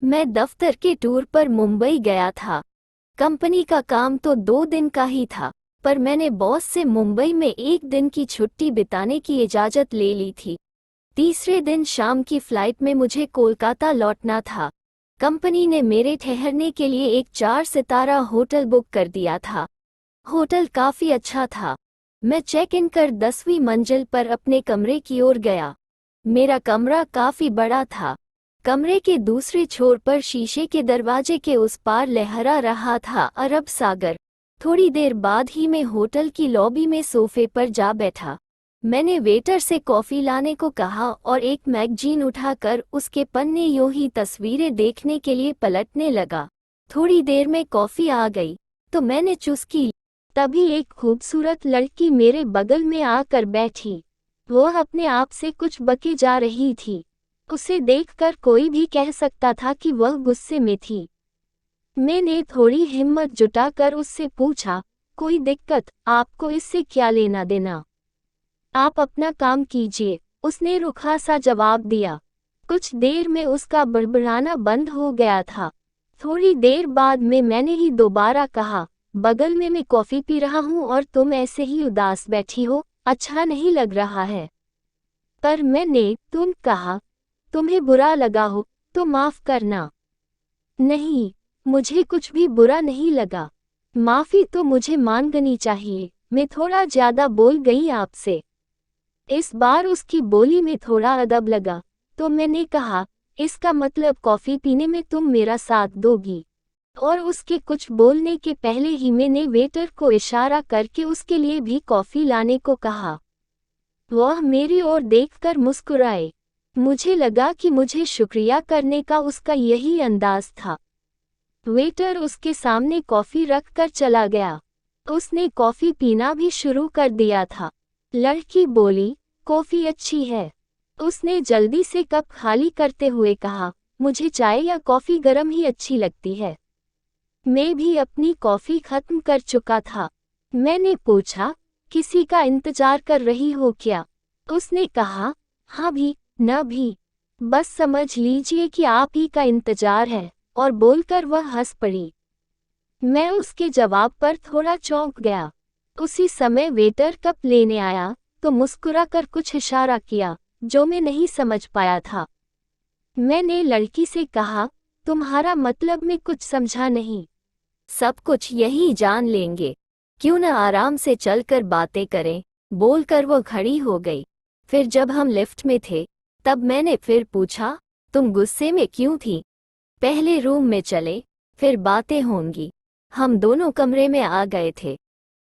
मैं दफ्तर के टूर पर मुंबई गया था। कंपनी का काम तो 2 दिन का ही था, पर मैंने बॉस से मुंबई में 1 दिन की छुट्टी बिताने की इजाज़त ले ली थी। तीसरे दिन शाम की फ्लाइट में मुझे कोलकाता लौटना था। कंपनी ने मेरे ठहरने के लिए एक 4 सितारा होटल बुक कर दिया था। होटल काफ़ी अच्छा था। मैं चेक इन कर 10वीं मंजिल पर अपने कमरे की ओर गया। मेरा कमरा काफ़ी बड़ा था। कमरे के दूसरे छोर पर शीशे के दरवाजे के उस पार लहरा रहा था अरब सागर। थोड़ी देर बाद ही मैं होटल की लॉबी में सोफे पर जा बैठा। मैंने वेटर से कॉफ़ी लाने को कहा और एक मैगजीन उठाकर उसके पन्ने यूं ही तस्वीरें देखने के लिए पलटने लगा। थोड़ी देर में कॉफ़ी आ गई तो मैंने चुस्की। तभी एक खूबसूरत लड़की मेरे बगल में आकर बैठी। वह अपने आप से कुछ बकी जा रही थी। उसे देखकर कोई भी कह सकता था कि वह गुस्से में थी। मैंने थोड़ी हिम्मत जुटाकर उससे पूछा, कोई दिक्कत? आपको इससे क्या लेना देना? आप अपना काम कीजिए, उसने रुखा सा जवाब दिया। कुछ देर में उसका बड़बड़ाना बंद हो गया था। थोड़ी देर बाद में मैंने ही दोबारा कहा, बगल में मैं कॉफ़ी पी रहा हूँ और तुम ऐसे ही उदास बैठी हो, अच्छा नहीं लग रहा है। पर मैंने तुम कहा, तुम्हें बुरा लगा हो तो माफ़ करना। नहीं, मुझे कुछ भी बुरा नहीं लगा। माफ़ी तो मुझे मांगनी चाहिए, मैं थोड़ा ज़्यादा बोल गई आपसे। इस बार उसकी बोली में थोड़ा अदब लगा, तो मैंने कहा, इसका मतलब कॉफ़ी पीने में तुम मेरा साथ दोगी। और उसके कुछ बोलने के पहले ही मैंने वेटर को इशारा करके उसके लिए भी कॉफ़ी लाने को कहा। वह मेरी ओर देखकर मुस्कुराए। मुझे लगा कि मुझे शुक्रिया करने का उसका यही अंदाज था। वेटर उसके सामने कॉफ़ी रख कर चला गया। उसने कॉफ़ी पीना भी शुरू कर दिया था। लड़की बोली, कॉफ़ी अच्छी है। उसने जल्दी से कप खाली करते हुए कहा, मुझे चाय या कॉफ़ी गर्म ही अच्छी लगती है। मैं भी अपनी कॉफ़ी खत्म कर चुका था। मैंने पूछा, किसी का इंतजार कर रही हो क्या? उसने कहा, हाँ भी, न भी। बस समझ लीजिए कि आप ही का इंतजार है, और बोलकर वह हंस पड़ी। मैं उसके जवाब पर थोड़ा चौंक गया। उसी समय वेटर कप लेने आया, तो मुस्कुराकर कुछ इशारा किया, जो मैं नहीं समझ पाया था। मैंने लड़की से कहा, तुम्हारा मतलब मैं कुछ समझा नहीं। सब कुछ यही जान लेंगे, क्यों न आराम से चलकर बातें करें, बोलकर वो खड़ी हो गई। फिर जब हम लिफ्ट में थे, तब मैंने फिर पूछा, तुम गुस्से में क्यों थी? पहले रूम में चले, फिर बातें होंगी। हम दोनों कमरे में आ गए थे।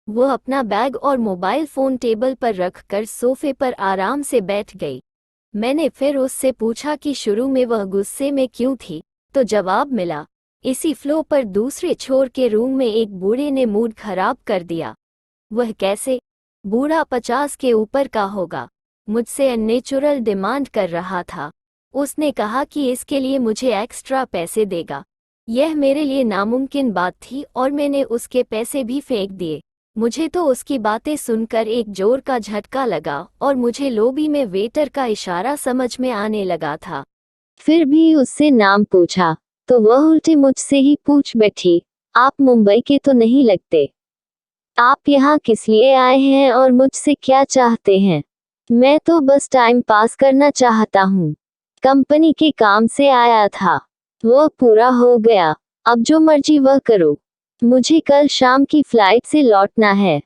वो अपना बैग और मोबाइल फ़ोन टेबल पर रखकर सोफे पर आराम से बैठ गई। मैंने फिर उससे पूछा कि शुरू में वह गुस्से में क्यों थी, तो जवाब मिला, इसी फ्लो पर दूसरे छोर के रूम में एक बूढ़े ने मूड खराब कर दिया। वह कैसे? बूढ़ा 50 के ऊपर का होगा। मुझसे अननेचुरल डिमांड कर रहा था। उसने कहा कि इसके लिए मुझे एक्स्ट्रा पैसे देगा। यह मेरे लिए नामुमकिन बात थी और मैंने उसके पैसे भी फेंक दिए। मुझे तो उसकी बातें सुनकर एक जोर का झटका लगा और मुझे लॉबी में वेटर का इशारा समझ में आने लगा था। फिर भी उससे नाम पूछा, तो वह उल्टे मुझसे ही पूछ बैठी, आप मुंबई के तो नहीं लगते। आप यहाँ किस लिए आए हैं और मुझसे क्या चाहते हैं? मैं तो बस टाइम पास करना चाहता हूँ। कंपनी के काम से आया था। वो पूरा हो गया। अब जो मर्जी वह करो। मुझे कल शाम की फ्लाइट से लौटना है।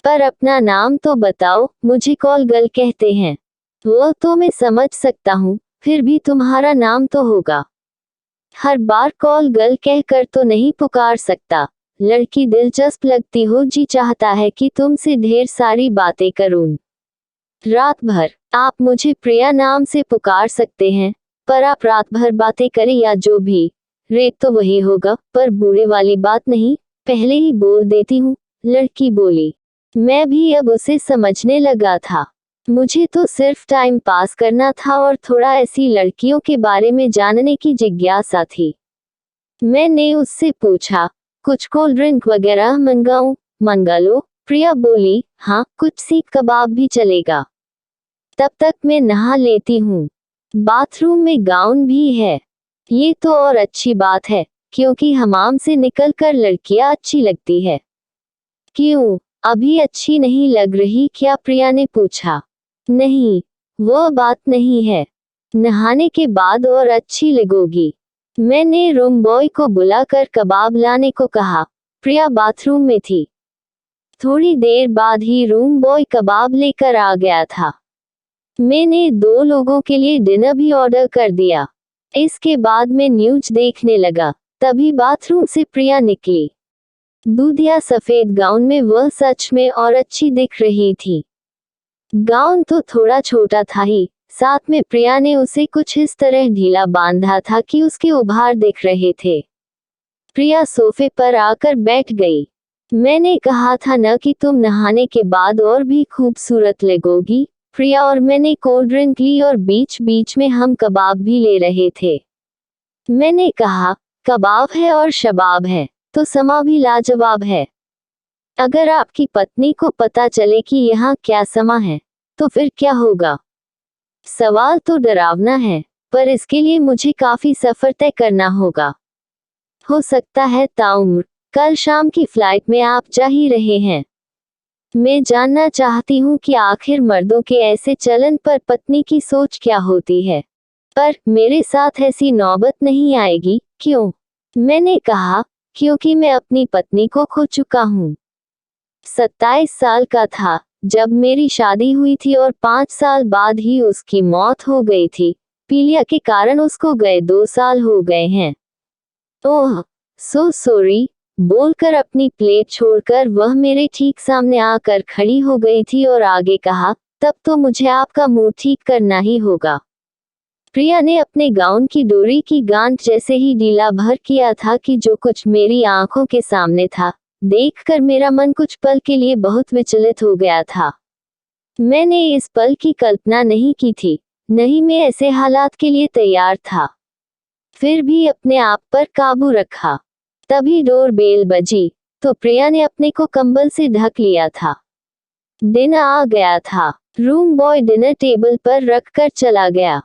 पर अपना नाम तो बताओ, मुझे कॉल गर्ल कहते हैं। वो तो मैं समझ सकता हूँ, फिर भी तुम्हारा नाम तो होगा। हर बार कॉल गर्ल कहकर तो नहीं पुकार सकता। लड़की दिलचस्प लगती हो, जी चाहता है कि तुमसे ढेर सारी बातें करूं। रात भर। आप मुझे प्रिया नाम से पुकार सकते हैं, पर आप रात भर बातें करें या जो भी, रेट तो वही होगा, पर बुरे वाली बात नहीं, पहले ही बोल देती हूँ। लड़की बोली। मैं भी अब उसे समझने लगा था। मुझे तो सिर्फ टाइम पास करना था और थोड़ा ऐसी लड़कियों के बारे में जानने की जिज्ञासा थी। मैंने उससे पूछा, कुछ कोल्ड ड्रिंक वगैरह मंगाऊं? मंगा लो। प्रिया बोली, हाँ, कुछ सीख कबाब भी चलेगा। तब तक मैं नहा लेती हूँ। बाथरूम में गाउन भी है। ये तो और अच्छी बात है, क्योंकि हमाम से निकलकर लड़कियां अच्छी लगती है। क्यों, अभी अच्छी नहीं लग रही क्या? प्रिया ने पूछा। नहीं, वो बात नहीं है। नहाने के बाद और अच्छी लगोगी। मैंने रूम बॉय को बुलाकर कबाब लाने को कहा। प्रिया बाथरूम में थी। थोड़ी देर बाद ही रूम बॉय कबाब लेकर आ गया था। मैंने 2 लोगों के लिए डिनर भी ऑर्डर कर दिया। इसके बाद मैं न्यूज देखने लगा। तभी बाथरूम से प्रिया निकली। दूधिया सफेद गाउन में वह सच में और अच्छी दिख रही थी। गाउन तो थोड़ा छोटा था ही, साथ में प्रिया ने उसे कुछ इस तरह ढीला बांधा था कि उसके उभार दिख रहे थे। प्रिया सोफे पर आकर बैठ गई। मैंने कहा था न कि तुम नहाने के बाद और भी खूबसूरत लगोगी। प्रिया और मैंने कोल्ड ड्रिंक ली और बीच बीच में हम कबाब भी ले रहे थे। मैंने कहा, कबाब है और शबाब है, तो समा भी लाजवाब है। अगर आपकी पत्नी को पता चले कि यहाँ क्या समा है, तो फिर क्या होगा? सवाल तो डरावना है, पर इसके लिए मुझे काफी सफर तय करना होगा। हो सकता है ताउम्र कल शाम की फ्लाइट में आप जा ही रहे हैं। मैं जानना चाहती हूँ कि आखिर मर्दों के ऐसे चलन पर पत्नी की सोच क्या होती है। पर मेरे साथ ऐसी नौबत नहीं आएगी। क्यों? मैंने कहा, क्योंकि मैं अपनी पत्नी को खो चुका हूँ। 27 साल का था जब मेरी शादी हुई थी और 5 साल बाद ही उसकी मौत हो गई थी। पीलिया के कारण उसको गए 2 साल हो गए हैं। ओह, सो सॉरी, बोलकर अपनी प्लेट छोड़कर वह मेरे ठीक सामने आकर खड़ी हो गई थी और आगे कहा, तब तो मुझे आपका मुंह ठीक करना ही होगा। प्रिया ने अपने गाउन की डोरी की गांठ जैसे ही ढीला भर किया था कि जो कुछ मेरी आंखों के सामने था, देखकर मेरा मन कुछ पल के लिए बहुत विचलित हो गया था। मैंने इस पल की कल्पना नहीं की थी, नहीं मैं ऐसे हालात के लिए तैयार था। फिर भी अपने आप पर काबू रखा। तभी डोर बेल बजी, तो प्रिया ने अपने को कंबल से ढक लिया था। डिनर आ गया था। रूम बॉय डिनर टेबल पर रखकर चला गया।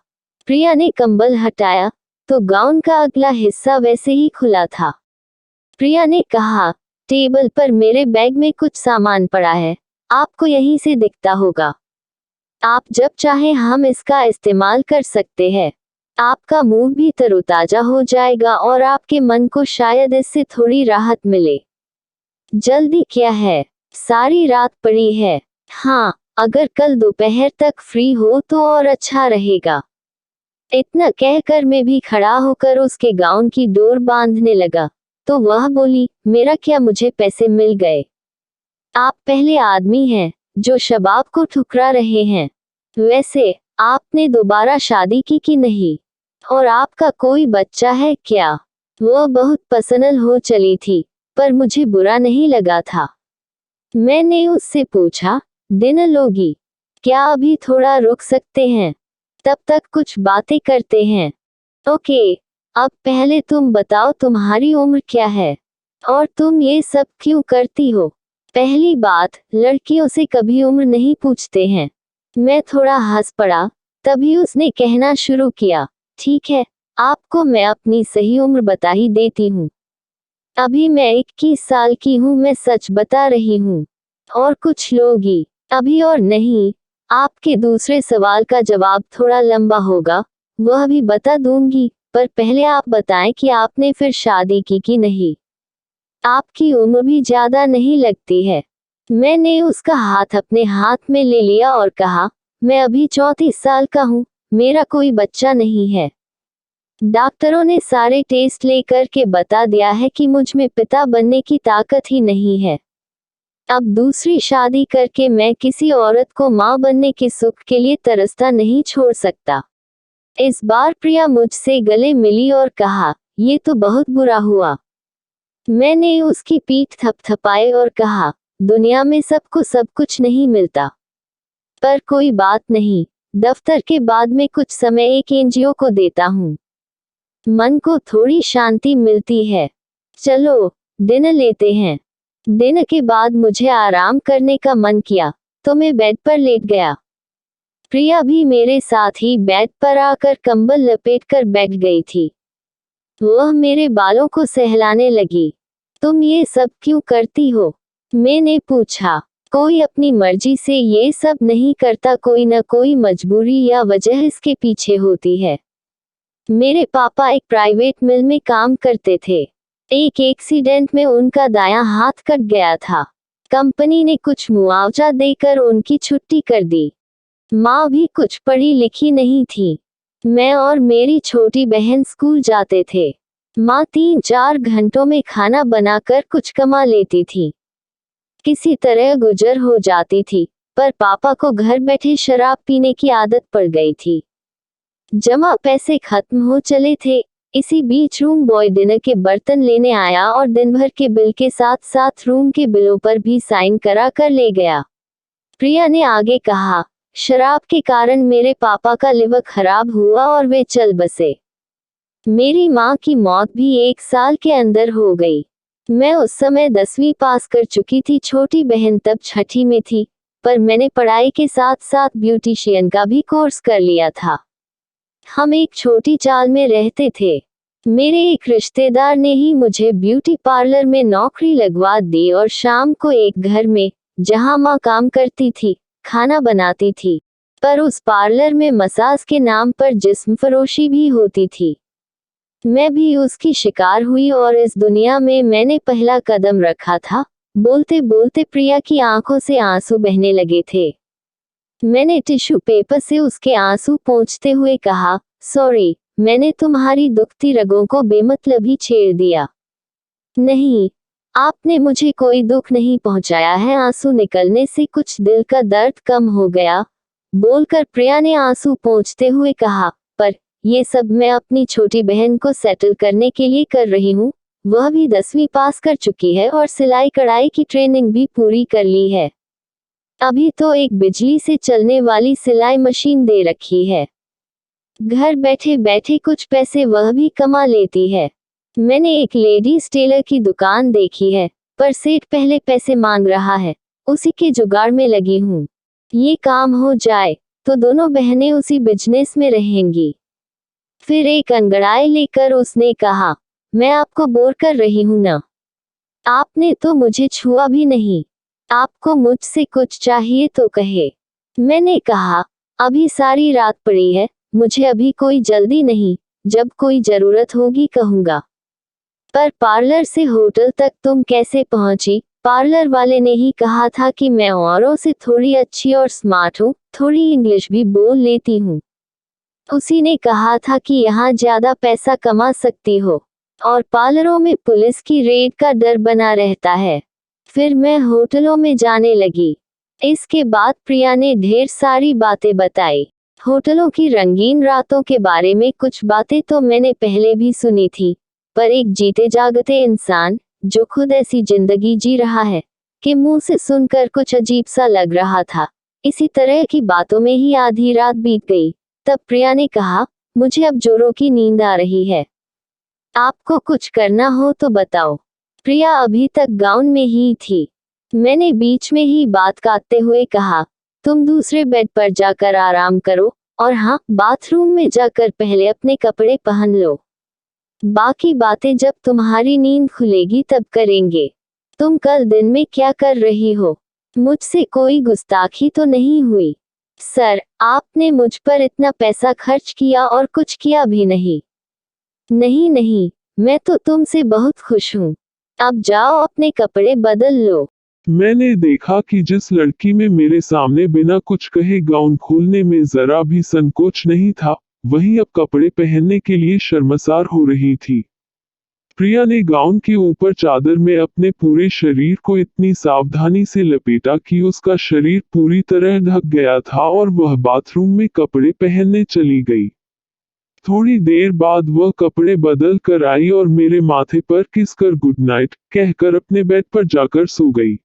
प्रिया ने कंबल हटाया, तो गाउन का अगला हिस्सा वैसे ही खुला था। प्रिया ने कहा, टेबल पर मेरे बैग में कुछ सामान पड़ा है, आपको यहीं से दिखता होगा। आप जब चाहें हम इसका इस्तेमाल कर सकते हैं। आपका मुंह भी तरोताजा हो जाएगा और आपके मन को शायद इससे थोड़ी राहत मिले। जल्दी क्या है, सारी रात पड़ी है। हाँ, अगर कल दोपहर तक फ्री हो तो और अच्छा रहेगा। इतना कहकर मैं भी खड़ा होकर उसके गाउन की डोर बांधने लगा, तो वह बोली, मेरा क्या, मुझे पैसे मिल गए। आप पहले आदमी हैं जो शबाब को ठुकरा रहे हैं। वैसे आपने दोबारा शादी की कि नहीं? और आपका कोई बच्चा है क्या? वह बहुत पर्सनल हो चली थी, पर मुझे बुरा नहीं लगा था। मैंने उससे पूछा, डिनर लोगी? क्या अभी थोड़ा रुक सकते हैं? तब तक कुछ बातें करते हैं। ओके, अब पहले तुम बताओ तुम्हारी उम्र क्या है? और तुम ये सब क्यों करती हो? पहली बात, लड़कियों से कभी उम्र नहीं पूछते हैं। मैं थोड़ा हंस पड़ा, तभी उसने कहना शुरू किया, ठीक है, आपको मैं अपनी सही उम्र बता ही देती हूँ। अभी मैं 21 साल की हूँ, मैं सच बता रही हूँ। और कुछ लोगी, अभी और नहीं। आपके दूसरे सवाल का जवाब थोड़ा लंबा होगा, वह भी बता दूंगी, पर पहले आप बताएं कि आपने फिर शादी की कि नहीं। आपकी उम्र भी ज्यादा नहीं लगती है। मैंने उसका हाथ अपने हाथ में ले लिया और कहा, मैं अभी 34 साल का हूँ, मेरा कोई बच्चा नहीं है। डॉक्टरों ने सारे टेस्ट लेकर के बता दिया है कि मुझ में पिता बनने की ताकत ही नहीं है। अब दूसरी शादी करके मैं किसी औरत को माँ बनने के सुख के लिए तरसता नहीं छोड़ सकता। इस बार प्रिया मुझसे गले मिली और कहा, ये तो बहुत बुरा हुआ। मैंने उसकी पीठ थपथपाई और कहा, दुनिया में सबको सब कुछ नहीं मिलता। पर कोई बात नहीं, दफ्तर के बाद में कुछ समय एक एनजीओ को देता हूँ। मन को थोड़ी शांति मिलती है। चलो, डिनर लेते हैं। डिनर के बाद मुझे आराम करने का मन किया, तो मैं बेड पर लेट गया। प्रिया भी मेरे साथ ही बेड पर आकर कंबल लपेटकर बैठ गई थी। वह मेरे बालों को सहलाने लगी। तुम ये सब क्यों करती हो? मैंने पूछा। कोई अपनी मर्जी से ये सब नहीं करता, कोई न कोई मजबूरी या वजह इसके पीछे होती है। मेरे पापा एक प्राइवेट मिल में काम करते थे। एक एक्सीडेंट में उनका दायां हाथ कट गया था। कंपनी ने कुछ मुआवजा देकर उनकी छुट्टी कर दी। माँ भी कुछ पढ़ी लिखी नहीं थी। मैं और मेरी छोटी बहन स्कूल जाते थे। माँ 3-4 घंटों में खाना बनाकर कुछ कमा लेती थी। किसी तरह गुजर हो जाती थी, पर पापा को घर बैठे शराब पीने की आदत पड़ गई थी। जमा पैसे खत्म हो चले थे। इसी बीच रूम बॉय डिनर के बर्तन लेने आया और दिन भर के बिल के साथ साथ रूम के बिलों पर भी साइन करा कर ले गया। प्रिया ने आगे कहा, शराब के कारण मेरे पापा का लिवर खराब हुआ और वे चल बसे। मेरी माँ की मौत भी 1 साल के अंदर हो गई। मैं उस समय 10वीं पास कर चुकी थी, छोटी बहन तब 6ठी में थी, पर मैंने पढ़ाई के साथ साथ ब्यूटिशियन का भी कोर्स कर लिया था। हम एक छोटी चाल में रहते थे। मेरे एक रिश्तेदार ने ही मुझे ब्यूटी पार्लर में नौकरी लगवा दी और शाम को एक घर में, जहां माँ काम करती थी, खाना बनाती थी। पर उस पार्लर में मसाज के नाम पर जिस्म फरोशी भी होती थी। मैं भी उसकी शिकार हुई और इस दुनिया में मैंने पहला कदम रखा था। बोलते बोलते प्रिया की आंखों से आंसू बहने लगे थे। मैंने टिश्यू पेपर से उसके आंसू पोंछते हुए कहा, सॉरी, मैंने तुम्हारी दुखती रगों को बेमतलब ही छेड़ दिया। नहीं, आपने मुझे कोई दुख नहीं पहुंचाया है। आंसू निकलने से कुछ दिल का दर्द कम हो गया, बोलकर प्रिया ने आंसू पोंछते हुए कहा, पर ये सब मैं अपनी छोटी बहन को सेटल करने के लिए कर रही हूँ। वह भी 10वीं पास कर चुकी है और सिलाई कढ़ाई की ट्रेनिंग भी पूरी कर ली है। अभी तो एक बिजली से चलने वाली सिलाई मशीन दे रखी है। घर बैठे बैठे कुछ पैसे वह भी कमा लेती है। मैंने एक लेडीज टेलर की दुकान देखी है, पर सेठ पहले पैसे मांग रहा है। उसी के जुगाड़ में लगी हूँ। ये काम हो जाए तो दोनों बहनें उसी बिजनेस में रहेंगी। फिर एक अंगड़ाई लेकर उसने कहा, मैं आपको बोर कर रही हूं ना? आपने तो मुझे छुआ भी नहीं। आपको मुझसे कुछ चाहिए तो कहे। मैंने कहा, अभी सारी रात पड़ी है, मुझे अभी कोई जल्दी नहीं, जब कोई जरूरत होगी कहूंगा। पर पार्लर से होटल तक तुम कैसे पहुंची? पार्लर वाले ने ही कहा था कि मैं औरों से थोड़ी अच्छी और स्मार्ट हूँ, थोड़ी इंग्लिश भी बोल लेती हूँ। उसी ने कहा था कि यहाँ ज्यादा पैसा कमा सकती हो, और पार्लरों में पुलिस की रेड का डर बना रहता है। फिर मैं होटलों में जाने लगी। इसके बाद प्रिया ने ढेर सारी बातें बताई। होटलों की रंगीन रातों के बारे में कुछ बातें तो मैंने पहले भी सुनी थी, पर एक जीते जागते इंसान, जो खुद ऐसी जिंदगी जी रहा है, के मुंह से सुनकर कुछ अजीब सा लग रहा था। इसी तरह की बातों में ही आधी रात बीत गई। तब प्रिया ने कहा, मुझे अब जोरों की नींद आ रही है। आपको कुछ करना हो तो बताओ। प्रिया अभी तक गाउन में ही थी। मैंने बीच में ही बात काटते हुए कहा, तुम दूसरे बेड पर जाकर आराम करो, और हाँ, बाथरूम में जाकर पहले अपने कपड़े पहन लो। बाकी बातें जब तुम्हारी नींद खुलेगी तब करेंगे। तुम कल दिन में क्या कर रही हो? मुझसे कोई गुस्ताखी तो नहीं हुई? सर, आपने मुझ पर इतना पैसा खर्च किया और कुछ किया भी नहीं। नहीं नहीं, मैं तो तुमसे बहुत खुश हूँ। अब जाओ अपने कपड़े बदल लो। मैंने देखा कि जिस लड़की में मेरे सामने बिना कुछ कहे गाउन खोलने में जरा भी संकोच नहीं था, वही अब कपड़े पहनने के लिए शर्मसार हो रही थी। प्रिया ने गाउन के ऊपर चादर में अपने पूरे शरीर को इतनी सावधानी से लपेटा कि उसका शरीर पूरी तरह ढक गया था और वह बाथरूम में कपड़े पहनने चली गई। थोड़ी देर बाद वह कपड़े बदल कर आई और मेरे माथे पर किसकर गुड नाइट कहकर अपने बेड पर जाकर सो गई।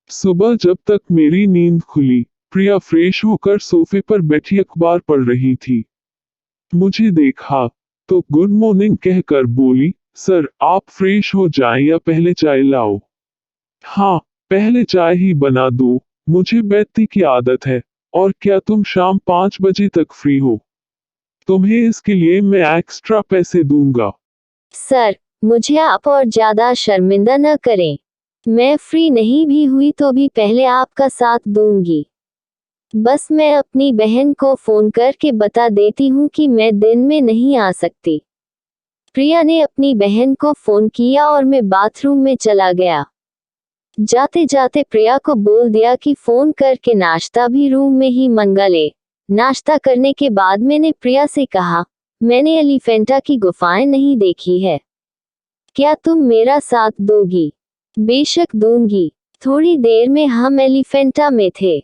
सुबह जब तक मेरी नींद खुली, प्रिया फ्रेश होकर सोफे पर बैठी अखबार पढ़ रही थी। मुझे देखा तो गुड मॉर्निंग कहकर बोली, सर आप फ्रेश हो जाएं या पहले चाय लाओ? हाँ, पहले चाय ही बना दो, मुझे बैठने की आदत है। और क्या तुम शाम 5 बजे तक फ्री हो? तुम्हें इसके लिए मैं एक्स्ट्रा पैसे दूंगा। सर, मुझे आप और ज्यादा शर्मिंदा न करें। मैं फ्री नहीं भी हुई तो भी पहले आपका साथ दूंगी। बस मैं अपनी बहन को फोन करके बता देती हूँ कि मैं दिन में नहीं आ सकती। प्रिया ने अपनी बहन को फोन किया और मैं बाथरूम में चला गया। जाते जाते प्रिया को बोल दिया कि फोन करके नाश्ता भी रूम में ही मंगा ले। नाश्ता करने के बाद मैंने प्रिया से कहा, मैंने एलिफेंटा की गुफाएं नहीं देखी है, क्या तुम मेरा साथ दोगी? बेशक दूंगी। थोड़ी देर में हम एलिफेंटा में थे।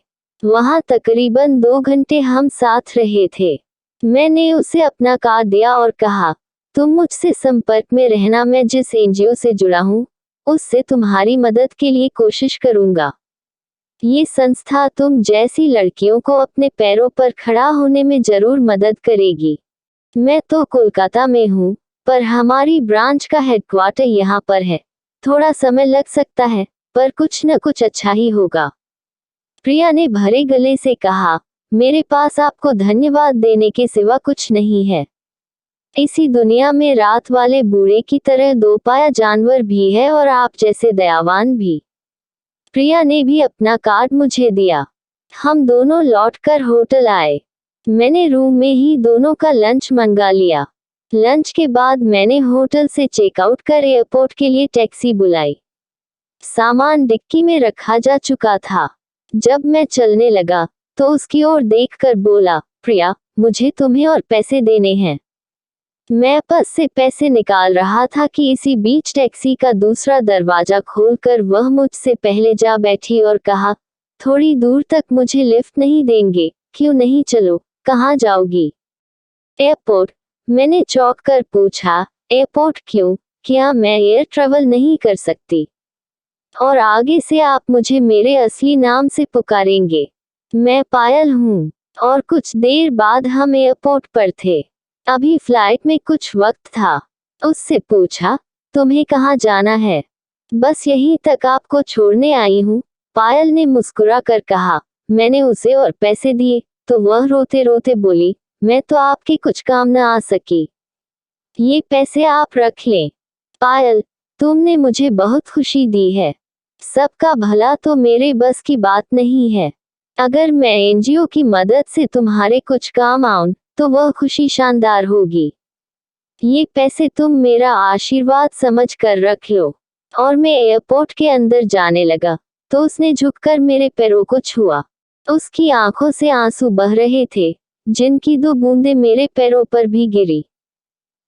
वहां तकरीबन 2 घंटे हम साथ रहे थे। मैंने उसे अपना कार्ड दिया और कहा, तुम मुझसे संपर्क में रहना, मैं जिस एनजीओ से जुड़ा हूँ उससे तुम्हारी मदद के लिए कोशिश करूंगा। ये संस्था तुम जैसी लड़कियों को अपने पैरों पर खड़ा होने में जरूर मदद करेगी। मैं तो कोलकाता में हूँ, पर हमारी ब्रांच का हेडक्वार्टर यहाँ पर है। थोड़ा समय लग सकता है, पर कुछ न कुछ अच्छा ही होगा। प्रिया ने भरे गले से कहा, मेरे पास आपको धन्यवाद देने के सिवा कुछ नहीं है। इसी दुनिया में रात वाले बूढ़े की तरह दोपाया जानवर भी है और आप जैसे दयावान भी। प्रिया ने भी अपना कार्ड मुझे दिया। हम दोनों लौटकर होटल आए। मैंने रूम में ही दोनों का लंच मंगा लिया। लंच के बाद मैंने होटल से चेकआउट कर एयरपोर्ट के लिए टैक्सी बुलाई। सामान डिक्की में रखा जा चुका था। जब मैं चलने लगा तो उसकी ओर देखकर बोला, प्रिया, मुझे तुम्हें और पैसे देने हैं। मैं पर्स से पैसे निकाल रहा था कि इसी बीच टैक्सी का दूसरा दरवाजा खोलकर वह मुझसे पहले जा बैठी और कहा, थोड़ी दूर तक मुझे लिफ्ट नहीं देंगे? क्यों नहीं, चलो। कहाँ जाओगी? एयरपोर्ट। मैंने चौंक कर पूछा, एयरपोर्ट क्यों? क्या मैं एयर ट्रैवल नहीं कर सकती? और आगे से आप मुझे मेरे असली नाम से पुकारेंगे। मैं पायल हूँ। और कुछ देर बाद हम एयरपोर्ट पर थे। अभी फ्लाइट में कुछ वक्त था। उससे पूछा, तुम्हें कहाँ जाना है? बस यहीं तक आपको छोड़ने आई हूँ, पायल ने मुस्कुरा कर कहा। मैंने उसे और पैसे दिए तो वह रोते रोते बोली, मैं तो आपके कुछ काम न आ सकी। ये पैसे आप रख लें। पायल, तुमने मुझे बहुत खुशी दी है। सबका भला तो मेरे बस की बात नहीं है। अगर मैं एनजीओ की मदद से तुम्हारे कुछ काम आऊं तो वह खुशी शानदार होगी। ये पैसे तुम मेरा आशीर्वाद समझ कर रख लो। और मैं एयरपोर्ट के अंदर जाने लगा तो उसने झुककर मेरे पैरों को छुआ। उसकी आंखों से आंसू बह रहे थे, जिनकी 2 बूंदें मेरे पैरों पर भी गिरी।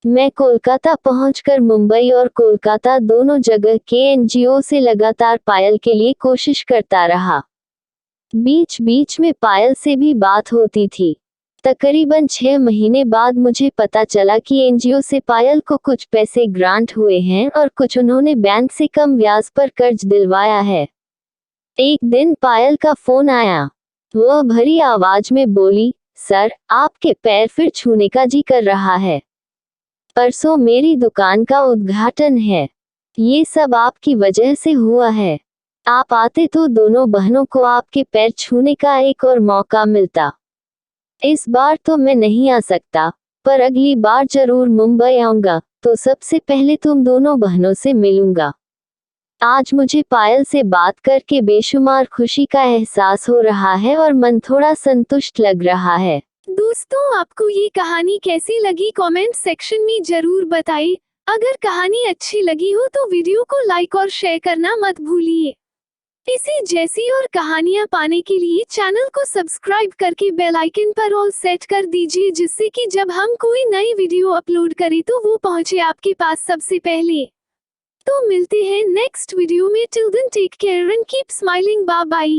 मैं कोलकाता पहुंचकर मुंबई और कोलकाता दोनों जगह के एनजीओ से लगातार पायल के लिए कोशिश करता रहा। बीच बीच में पायल से भी बात होती थी। तकरीबन 6 महीने बाद मुझे पता चला कि एनजीओ से पायल को कुछ पैसे ग्रांट हुए हैं और कुछ उन्होंने बैंक से कम ब्याज पर कर्ज दिलवाया है। एक दिन पायल का फोन आया। वह भरी आवाज में बोली, सर, आपके पैर फिर छूने का जी कर रहा है। परसों मेरी दुकान का उद्घाटन है। ये सब आपकी वजह से हुआ है। आप आते तो दोनों बहनों को आपके पैर छूने का एक और मौका मिलता। इस बार तो मैं नहीं आ सकता, पर अगली बार जरूर मुंबई आऊंगा तो सबसे पहले तुम दोनों बहनों से मिलूंगा। आज मुझे पायल से बात करके बेशुमार खुशी का एहसास हो रहा है और मन थोड़ा संतुष्ट लग रहा है। दोस्तों, आपको ये कहानी कैसी लगी कमेंट सेक्शन में जरूर बताइए। अगर कहानी अच्छी लगी हो तो वीडियो को लाइक और शेयर करना मत भूलिए। इसी जैसी और कहानियाँ पाने के लिए चैनल को सब्सक्राइब करके बेल आइकन पर ऑल सेट कर दीजिए, जिससे कि जब हम कोई नई वीडियो अपलोड करें तो वो पहुंचे आपके पास सबसे पहले। तो मिलते हैं नेक्स्ट वीडियो में। Till then take care and keep smiling. Bye bye.